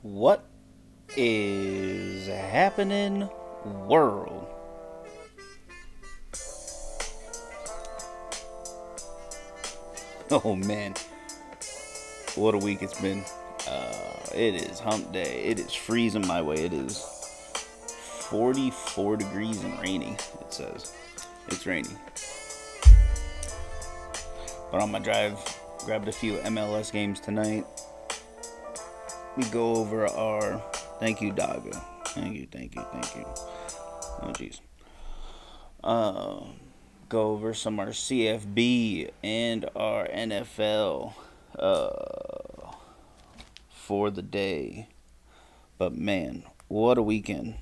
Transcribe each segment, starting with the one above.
What is happening, world? Oh man, what a week it's been. It is hump day. It is freezing my way. It is 44 degrees and rainy, it says. It's rainy. But on my drive, grabbed a few MLS games tonight. We go over our. Thank you, Daga. Thank you. Oh, jeez. Uh, go over some of our CFB and our NFL for the day. But man, what a weekend!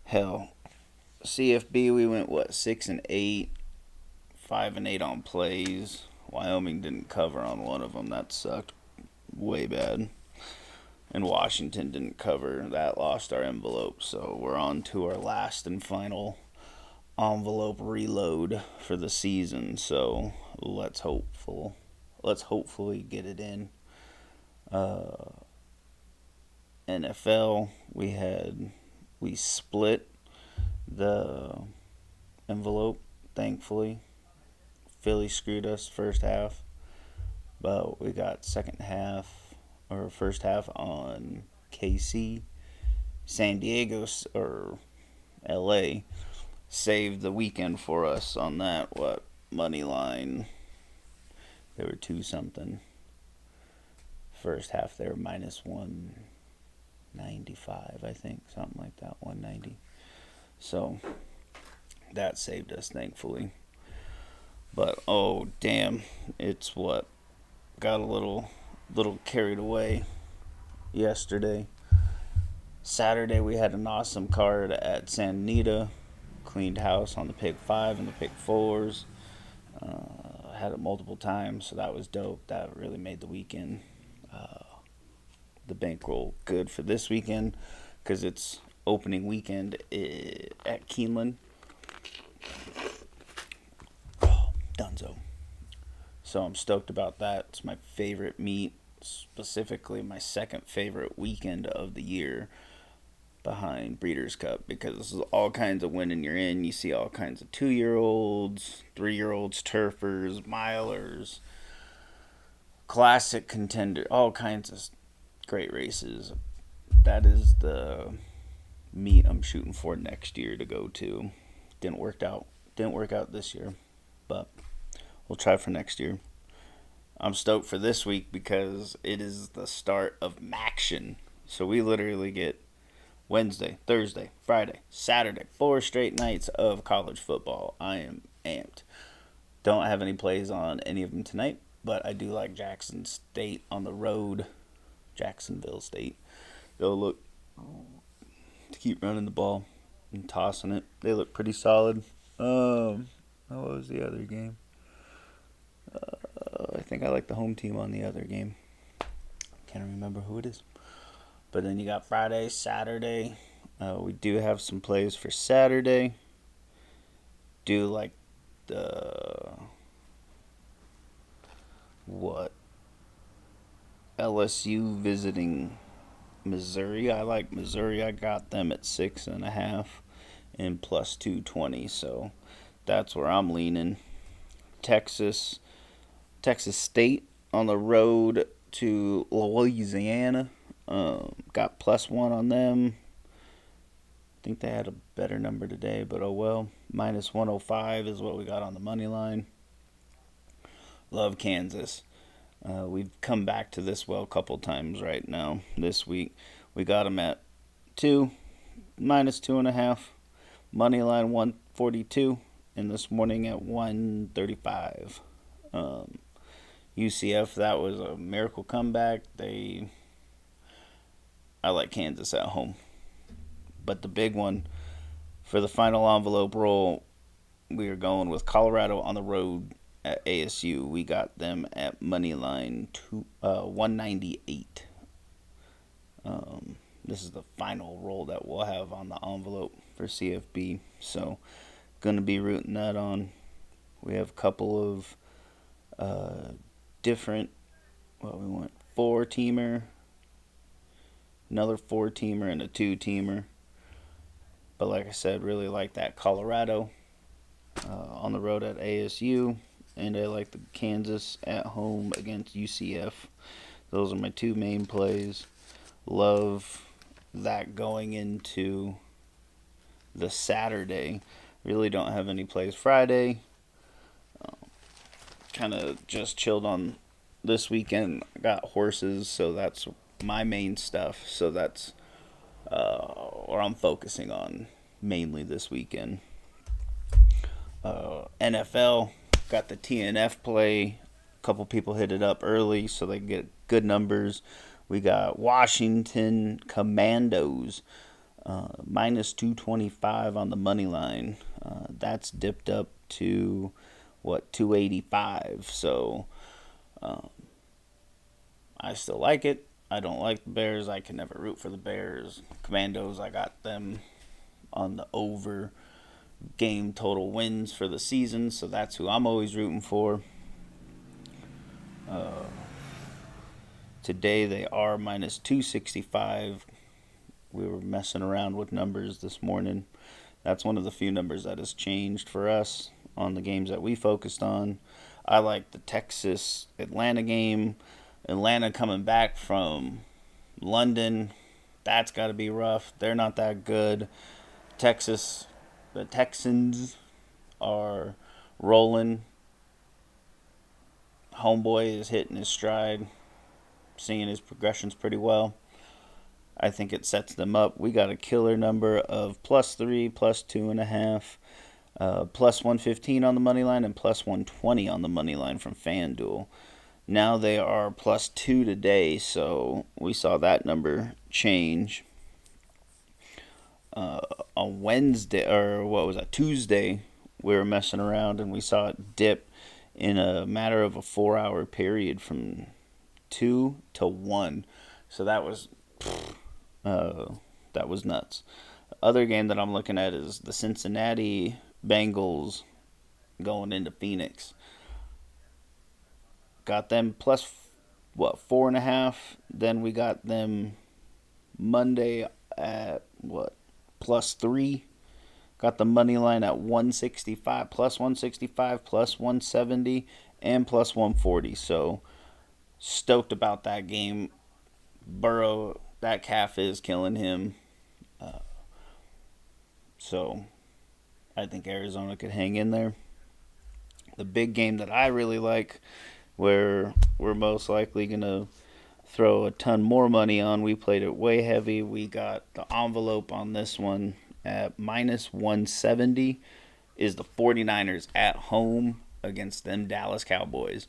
Hell, CFB we went what 6-8, 5-8 on plays. Wyoming didn't cover on one of them. That sucked way bad. And Washington didn't cover. That lost our envelope. So we're on to our last and final envelope reload for the season. So let's hopefully get it in. NFL, we split the envelope. Thankfully, Philly screwed us first half, but we got second half or first half on KC. San Diego or LA saved the weekend for us on that. What money line? They were two something. First half they were minus 195, I think, something like that, 190. So that saved us, thankfully. But oh damn, it's what got a little carried away yesterday. Saturday we had an awesome card at Santa Anita. Cleaned house on the pick 5 and the pick 4s. Had it multiple times, so that was dope. That really made the weekend. The bankroll good for this weekend because it's opening weekend at Keeneland. Oh, Dunzo. So I'm stoked about that. It's my favorite meet, specifically my second favorite weekend of the year behind Breeders' Cup because this is all kinds of winning you're in. You see all kinds of 2-year-olds, 3-year-olds, turfers, milers, classic contender, all kinds of great races. That is the meet I'm shooting for next year to go to. Didn't work out this year, but we'll try for next year. I'm stoked for this week because it is the start of Maction. So we literally get Wednesday, Thursday, Friday, Saturday, 4 straight nights of college football. I am amped. Don't have any plays on any of them tonight, but I do like Jackson State on the road. Jacksonville State. They'll look to keep running the ball and tossing it. They look pretty solid. What was the other game? I think I like the home team on the other game. Can't remember who it is. But then you got Friday, Saturday. We do have some plays for Saturday. Do like the LSU visiting Missouri. I like Missouri. I got them at 6.5 and plus 220. So that's where I'm leaning. Texas State on the road to Louisiana. Got +1 on them. I think they had a better number today, but oh well. Minus 105 is what we got on the money line. Love Kansas. We've come back to this well a couple times right now this week. We got them at 2, minus 2.5. Money line 142, and this morning at 135. UCF, that was a miracle comeback. I like Kansas at home. But the big one for the final envelope roll, we are going with Colorado on the road at ASU. We got them at money line 198. This is the final roll that we'll have on the envelope for CFB. So, going to be rooting that on. We have a couple of different, we went 4-teamer, another 4-teamer and a 2-teamer. But like I said, really like that Colorado on the road at ASU, and I like the Kansas at home against UCF. Those are my two main plays. Love that going into the Saturday. Really don't have any plays Friday. Kind of just chilled on this weekend. I got horses, so that's my main stuff. So that's where I'm focusing on mainly this weekend. NFL, got the TNF play. A couple people hit it up early so they get good numbers. We got Washington Commandos, minus 225 on the money line. That's dipped up to, 285. So I still like it. I don't like the Bears. I can never root for the Bears. Commandos, I got them on the over game total wins for the season, so that's who I'm always rooting for. Today they are minus 265. We were messing around with numbers this morning. That's one of the few numbers that has changed for us on the games that we focused on. I like the Texas Atlanta game. Atlanta coming back from London. That's got to be rough. They're not that good. The Texans are rolling. Homeboy is hitting his stride, seeing his progressions pretty well. I think it sets them up. We got a killer number of +3, +2.5, +115 on the money line, and +120 on the money line from FanDuel. Now they are +2 today, so we saw that number change. On Wednesday, or what was that, Tuesday, we were messing around and we saw it dip in a matter of a 4-hour period from 2 to 1. So that was nuts. The other game that I'm looking at is the Cincinnati Bengals going into Phoenix. Got them plus 4.5. Then we got them Monday at +3. Got the money line at 165, +165, +170, and +140. So stoked about that game. Burrow, that calf is killing him. So I think Arizona could hang in there. The big game that I really like, where we're most likely going to throw a ton more money on, we played it way heavy. We got the envelope on this one at -170, is the 49ers at home against them Dallas Cowboys.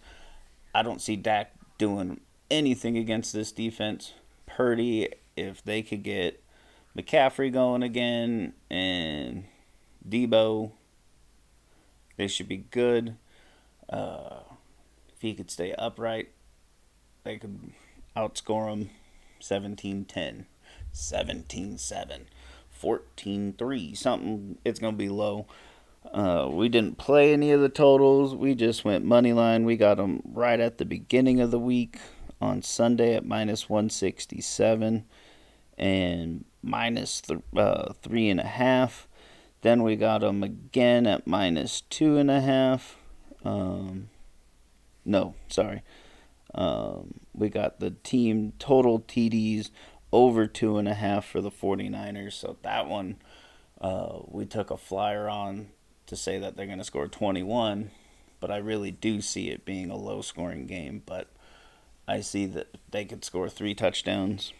I don't see Dak doing anything against this defense. Purdy, if they could get McCaffrey going again and Debo, they should be good. If he could stay upright, they could outscore them 17-10, 17-7, 14-3, something. It's going to be low. We didn't play any of the totals. We just went money line. We got them right at the beginning of the week on Sunday at -167 and -3.5. Then we got them again at -2.5. We got the team total TDs over 2.5 for the 49ers. So that one we took a flyer on to say that they're going to score 21. But I really do see it being a low-scoring game. But I see that they could score 3 touchdowns.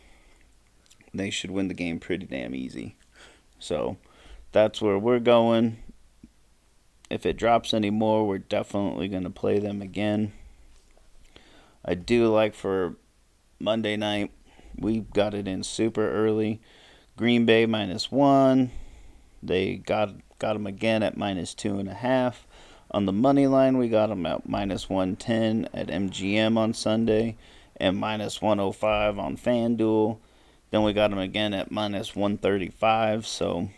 They should win the game pretty damn easy. So that's where we're going. If it drops any more, we're definitely going to play them again. I do like for Monday night, we got it in super early. Green Bay -1. They got them again at -2.5. On the money line, we got them at -110 at MGM on Sunday and -105 on FanDuel. Then we got them again at -135. So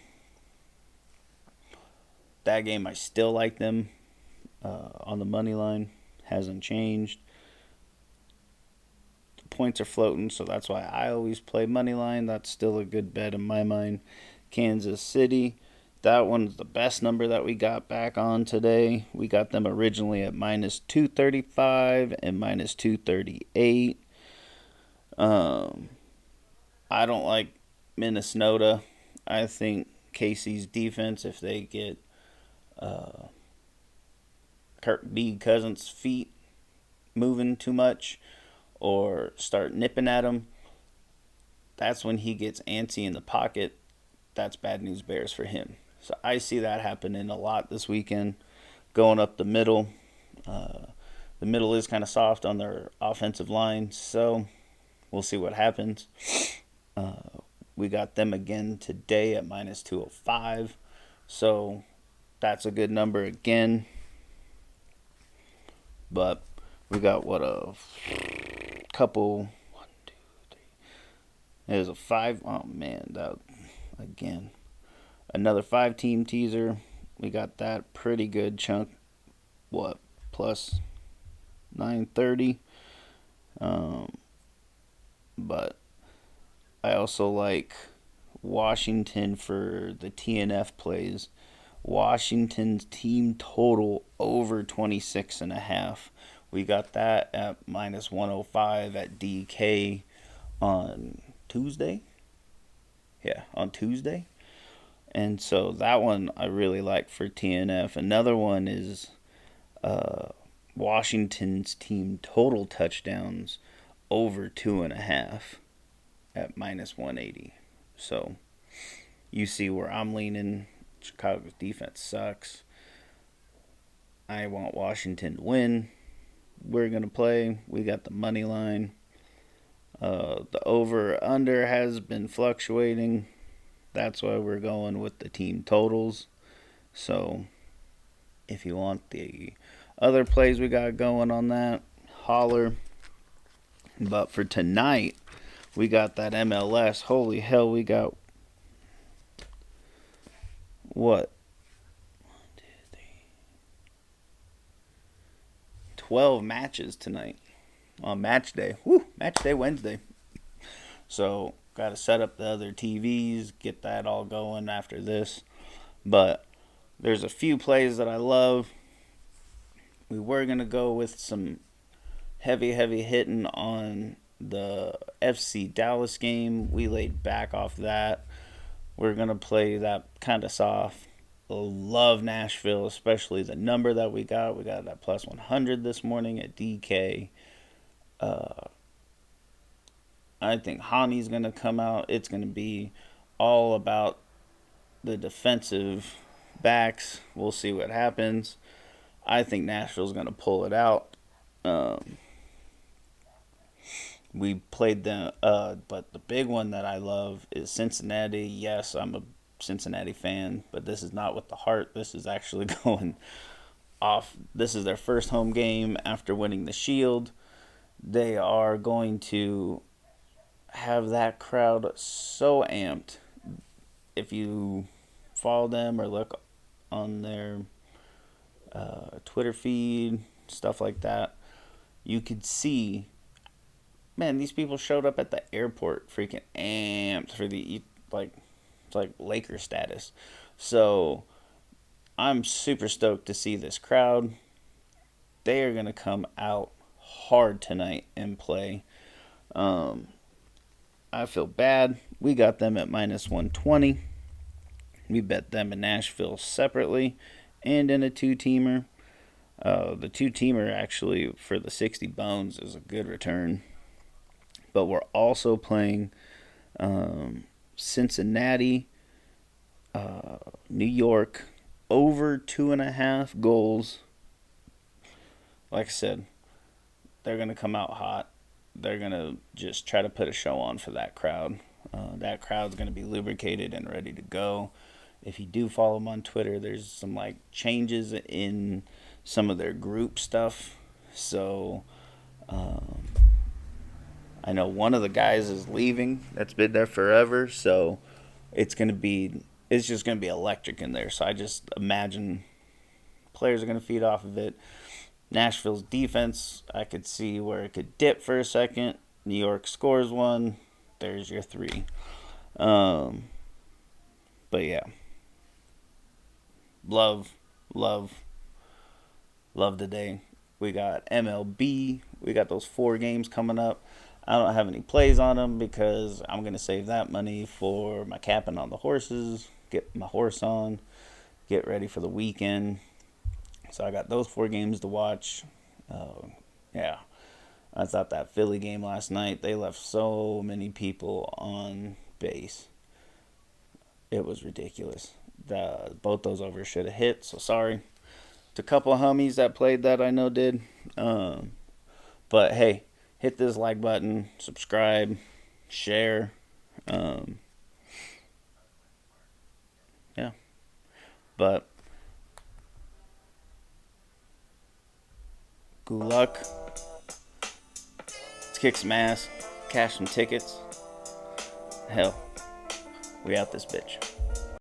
that game, I still like them on the money line. Hasn't changed. The points are floating, so that's why I always play money line. That's still a good bet in my mind. Kansas City, that one's the best number that we got back on today. We got them originally at minus 235 and minus 238. I don't like Minnesota. I think KC's defense, if they get Kirk D. Cousins' feet moving too much or start nipping at him, that's when he gets antsy in the pocket. That's bad news bears for him. So I see that happening a lot this weekend. Going up the middle. The middle is kind of soft on their offensive line, so we'll see what happens. We got them again today at minus 205. So that's a good number again. But we got a couple. 1, 2, 3. There's a 5. Oh man, that again. Another 5-team teaser. We got that pretty good chunk. Plus 930. But I also like Washington for the TNF plays. Washington's team total over 26.5. We got that at minus 105 at DK on Tuesday. Yeah, on Tuesday. And so that one I really like for TNF. Another one is Washington's team total touchdowns over 2.5 at minus 180. So you see where I'm leaning. Chicago's defense sucks. I want Washington to win. We're going to play. We got the money line. The over-under has been fluctuating. That's why we're going with the team totals. So if you want the other plays we got going on that, holler. But for tonight, we got that MLS. Holy hell, we got what? 12 matches tonight on match day. Woo, match day Wednesday. So got to set up the other TVs, get that all going after this. But there's a few plays that I love. We were going to go with some heavy hitting on the FC Dallas game. We laid back off that. We're going to play that kind of soft. Love Nashville, especially the number that we got. We got that plus 100 this morning at DK. I think Hani's going to come out. It's going to be all about the defensive backs. We'll see what happens. I think Nashville's going to pull it out. We played them, but the big one that I love is Cincinnati. Yes, I'm a Cincinnati fan, but this is not with the heart. This is actually going off. This is their first home game after winning the Shield. They are going to have that crowd so amped. If you follow them or look on their Twitter feed, stuff like that, you could see, man, these people showed up at the airport freaking amped for the, like, it's like Laker status. So I'm super stoked to see this crowd. They are going to come out hard tonight and play. I feel bad. We got them at minus 120. We bet them in Nashville separately and in a two-teamer. The two-teamer actually for the 60 bones is a good return. But we're also playing Cincinnati, New York, over 2.5 goals. Like I said, they're going to come out hot. They're going to just try to put a show on for that crowd. That crowd's going to be lubricated and ready to go. If you do follow them on Twitter, there's some like changes in some of their group stuff. So I know one of the guys is leaving. That's been there forever. So it's just going to be electric in there. So I just imagine players are going to feed off of it. Nashville's defense, I could see where it could dip for a second. New York scores one. There's your three. Um, but yeah, love, love, love the day. We got MLB. We got those 4 games coming up. I don't have any plays on them because I'm gonna save that money for my capping on the horses. Get my horse on. Get ready for the weekend. So I got those 4 games to watch. Yeah, I thought that Philly game last night, they left so many people on base. It was ridiculous. Both those overs should have hit. So sorry to a couple of homies that played that I know did. Um, but hey, hit this like button, subscribe, share. Um, yeah, but good luck. Let's kick some ass, cash some tickets. Hell, we out this bitch.